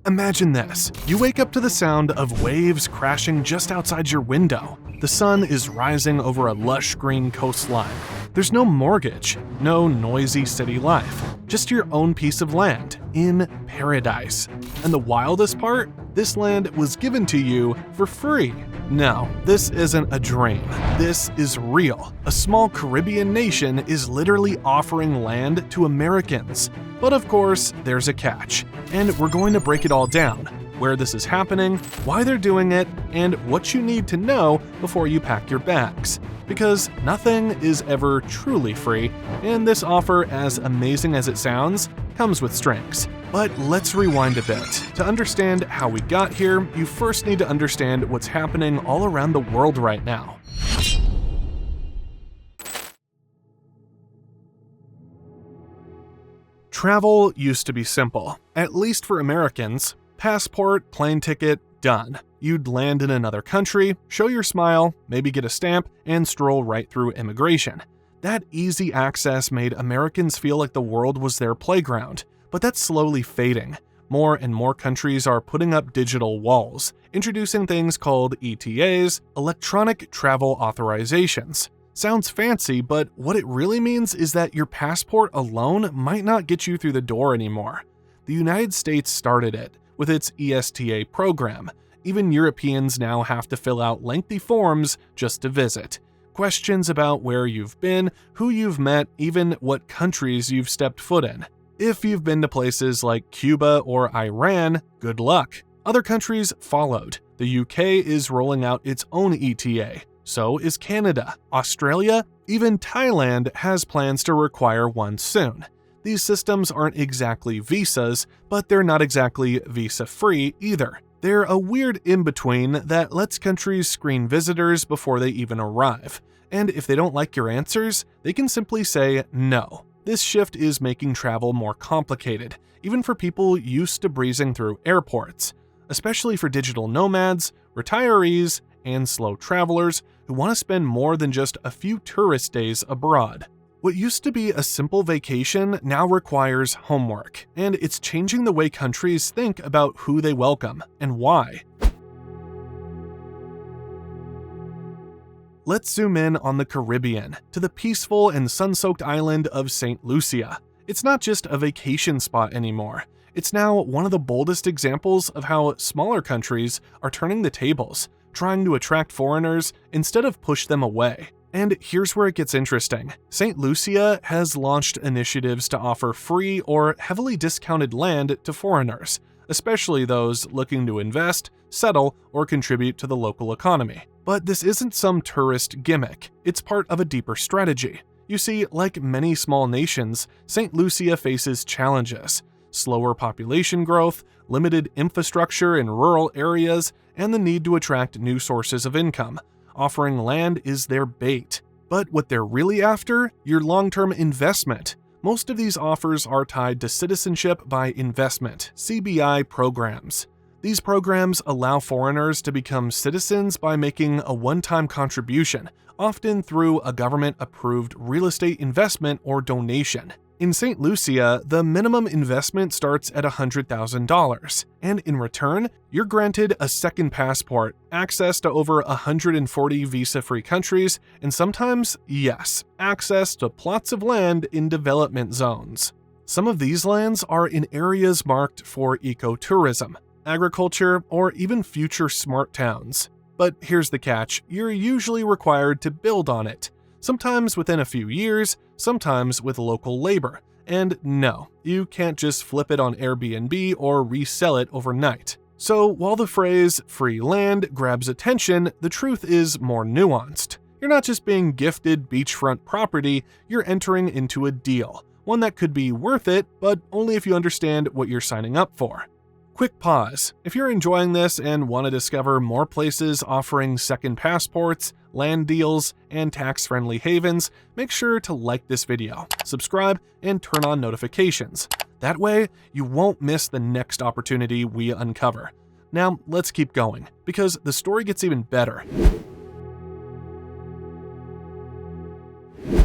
Imagine this. You wake up to the sound of waves crashing just outside your window. The sun is rising over a lush green coastline. There's no mortgage, no noisy city life, just your own piece of land in paradise. And the wildest part? This land was given to you for free. No, this isn't a dream. This is real. A small Caribbean nation is literally offering land to Americans. But of course, there's a catch. And we're going to break it all down. Where this is happening, why they're doing it, and what you need to know before you pack your bags. Because nothing is ever truly free, and this offer, as amazing as it sounds, comes with strings. But let's rewind a bit. To understand how we got here, you first need to understand what's happening all around the world right now. Travel used to be simple, at least for Americans. Passport, plane ticket, done. You'd land in another country, show your smile, maybe get a stamp, and stroll right through immigration. That easy access made Americans feel like the world was their playground, but that's slowly fading. More and more countries are putting up digital walls, introducing things called ETAs, electronic travel authorizations. Sounds fancy, but what it really means is that your passport alone might not get you through the door anymore. The United States started it with its ESTA program. Even Europeans now have to fill out lengthy forms just to visit. Questions about where you've been, who you've met, even what countries you've stepped foot in. If you've been to places like Cuba or Iran, good luck. Other countries followed. The UK is rolling out its own ETA. So is Canada, Australia, even Thailand has plans to require one soon. These systems aren't exactly visas, but they're not exactly visa-free either. They're a weird in-between that lets countries screen visitors before they even arrive. And if they don't like your answers, they can simply say no. This shift is making travel more complicated, even for people used to breezing through airports, especially for digital nomads, retirees, and slow travelers who want to spend more than just a few tourist days abroad. What used to be a simple vacation now requires homework, and it's changing the way countries think about who they welcome and why. Let's zoom in on the Caribbean, to the peaceful and sun-soaked island of Saint Lucia. It's not just a vacation spot anymore. It's now one of the boldest examples of how smaller countries are turning the tables, trying to attract foreigners instead of push them away. And here's where it gets interesting. Saint Lucia has launched initiatives to offer free or heavily discounted land to foreigners, especially those looking to invest, settle, or contribute to the local economy. But this isn't some tourist gimmick. It's part of a deeper strategy. You see, like many small nations, Saint Lucia faces challenges: slower population growth, limited infrastructure in rural areas, and the need to attract new sources of income. Offering land is their bait. But what they're really after? Your long-term investment. Most of these offers are tied to Citizenship by Investment, CBI programs. These programs allow foreigners to become citizens by making a one-time contribution, often through a government-approved real estate investment or donation. In Saint Lucia, the minimum investment starts at $100,000, and in return, you're granted a second passport, access to over 140 visa-free countries, and sometimes, yes, access to plots of land in development zones. Some of these lands are in areas marked for ecotourism, agriculture, or even future smart towns. But here's the catch: you're usually required to build on it. Sometimes within a few years, sometimes with local labor. And no, you can't just flip it on Airbnb or resell it overnight. So while the phrase free land grabs attention, the truth is more nuanced. You're not just being gifted beachfront property, you're entering into a deal. One that could be worth it, but only if you understand what you're signing up for. Quick pause. If you're enjoying this and want to discover more places offering second passports, land deals, and tax-friendly havens, make sure to like this video, subscribe, and turn on notifications. That way, you won't miss the next opportunity we uncover. Now, let's keep going, because the story gets even better.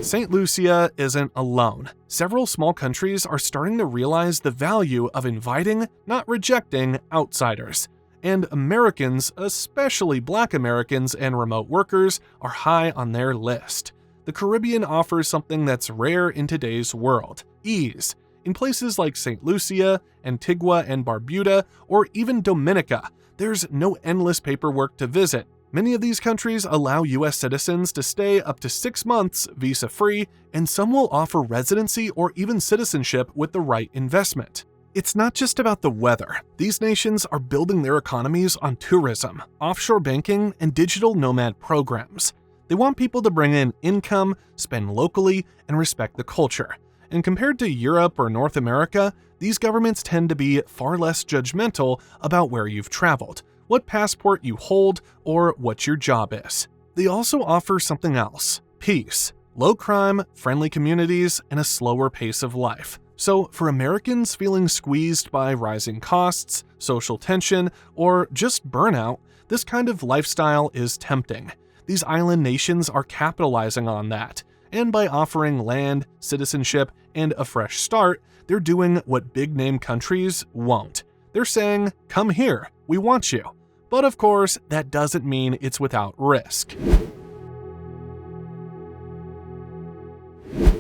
Saint Lucia isn't alone. Several small countries are starting to realize the value of inviting, not rejecting, outsiders. And Americans, especially Black Americans and remote workers, are high on their list. The Caribbean offers something that's rare in today's world: ease. In places like Saint Lucia, Antigua and Barbuda, or even Dominica, there's no endless paperwork to visit. Many of these countries allow US citizens to stay up to 6 months visa-free, and some will offer residency or even citizenship with the right investment. It's not just about the weather. These nations are building their economies on tourism, offshore banking, and digital nomad programs. They want people to bring in income, spend locally, and respect the culture. And compared to Europe or North America, these governments tend to be far less judgmental about where you've traveled, what passport you hold, or what your job is. They also offer something else: peace, low crime, friendly communities, and a slower pace of life. So for Americans feeling squeezed by rising costs, social tension, or just burnout, this kind of lifestyle is tempting. These island nations are capitalizing on that, and by offering land, citizenship, and a fresh start, they're doing what big-name countries won't. They're saying, "Come here, we want you." But of course, that doesn't mean it's without risk.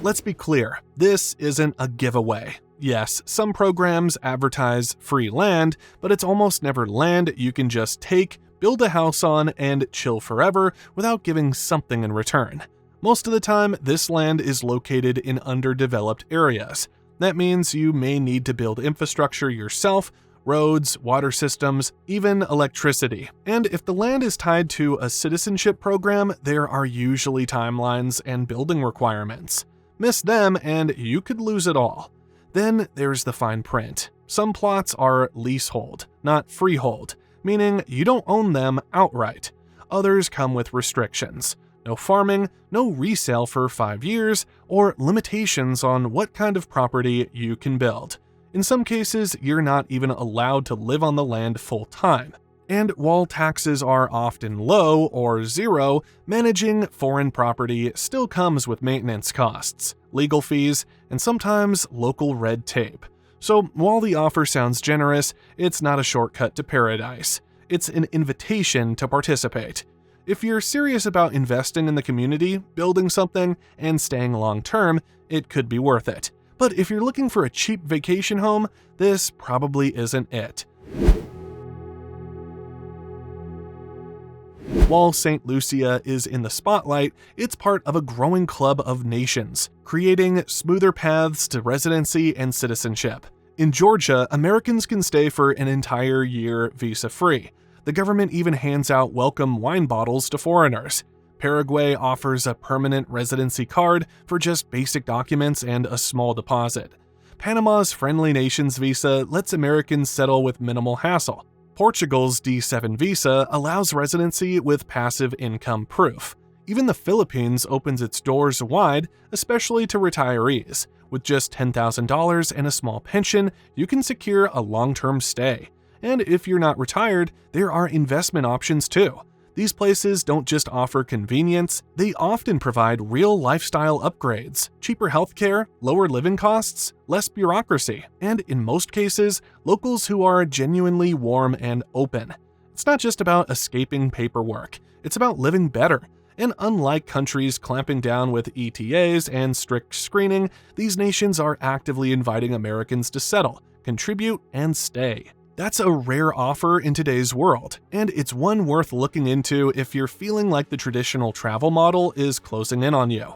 Let's be clear, this isn't a giveaway. Yes, some programs advertise free land, but it's almost never land you can just take, build a house on, and chill forever without giving something in return. Most of the time, this land is located in underdeveloped areas. That means you may need to build infrastructure yourself: roads, water systems, even electricity. And if the land is tied to a citizenship program, there are usually timelines and building requirements. Miss them and you could lose it all. Then there's the fine print. Some plots are leasehold, not freehold, meaning you don't own them outright. Others come with restrictions: no farming, no resale for 5 years, or limitations on what kind of property you can build. In some cases, you're not even allowed to live on the land full-time. And while taxes are often low or zero, managing foreign property still comes with maintenance costs, legal fees, and sometimes local red tape. So while the offer sounds generous, it's not a shortcut to paradise. It's an invitation to participate. If you're serious about investing in the community, building something, and staying long-term, it could be worth it. But if you're looking for a cheap vacation home, this probably isn't it. While Saint Lucia is in the spotlight, it's part of a growing club of nations, creating smoother paths to residency and citizenship. In Georgia, Americans can stay for an entire year visa-free. The government even hands out welcome wine bottles to foreigners. Paraguay offers a permanent residency card for just basic documents and a small deposit. Panama's Friendly Nations visa lets Americans settle with minimal hassle. Portugal's D7 visa allows residency with passive income proof. Even the Philippines opens its doors wide, especially to retirees. With just $10,000 and a small pension, you can secure a long-term stay. And if you're not retired, there are investment options too. These places don't just offer convenience, they often provide real lifestyle upgrades, cheaper healthcare, lower living costs, less bureaucracy, and in most cases, locals who are genuinely warm and open. It's not just about escaping paperwork, it's about living better. And unlike countries clamping down with ETAs and strict screening, these nations are actively inviting Americans to settle, contribute, and stay. That's a rare offer in today's world, and it's one worth looking into if you're feeling like the traditional travel model is closing in on you.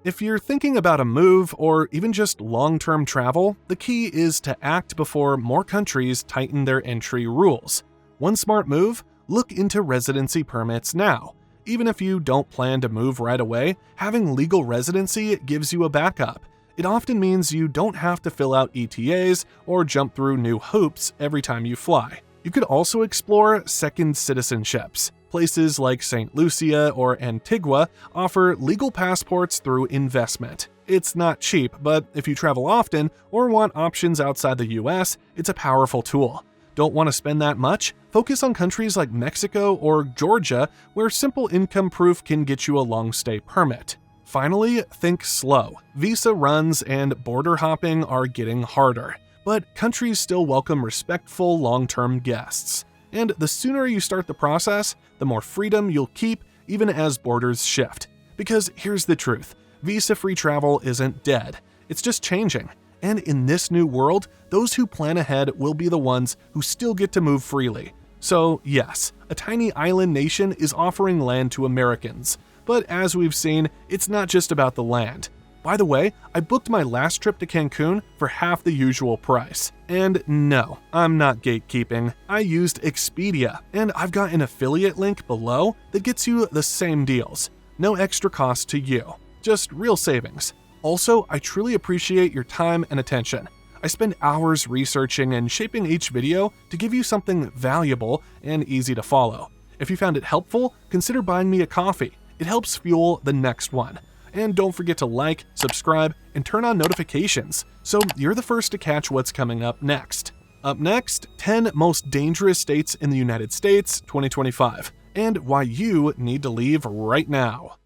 If you're thinking about a move or even just long-term travel, the key is to act before more countries tighten their entry rules. One smart move: look into residency permits now. Even if you don't plan to move right away, having legal residency gives you a backup. It often means you don't have to fill out ETAs or jump through new hoops every time you fly. You could also explore second citizenships. Places like Saint Lucia or Antigua offer legal passports through investment. It's not cheap, but if you travel often or want options outside the US, it's a powerful tool. Don't want to spend that much? Focus on countries like Mexico or Georgia, where simple income proof can get you a long stay permit. Finally, think slow. Visa runs and border hopping are getting harder, but countries still welcome respectful long-term guests. And the sooner you start the process, the more freedom you'll keep even as borders shift. Because here's the truth, visa-free travel isn't dead, it's just changing. And in this new world, those who plan ahead will be the ones who still get to move freely. So yes, a tiny island nation is offering land to Americans. But as we've seen, it's not just about the land. By the way, I booked my last trip to Cancun for half the usual price. And no, I'm not gatekeeping. I used Expedia, and I've got an affiliate link below that gets you the same deals. No extra cost to you, just real savings. Also, I truly appreciate your time and attention. I spend hours researching and shaping each video to give you something valuable and easy to follow. If you found it helpful, consider buying me a coffee. It helps fuel the next one. And don't forget to like, subscribe, and turn on notifications so you're the first to catch what's coming up next. Up next, 10 most dangerous states in the United States 2025, and why you need to leave right now.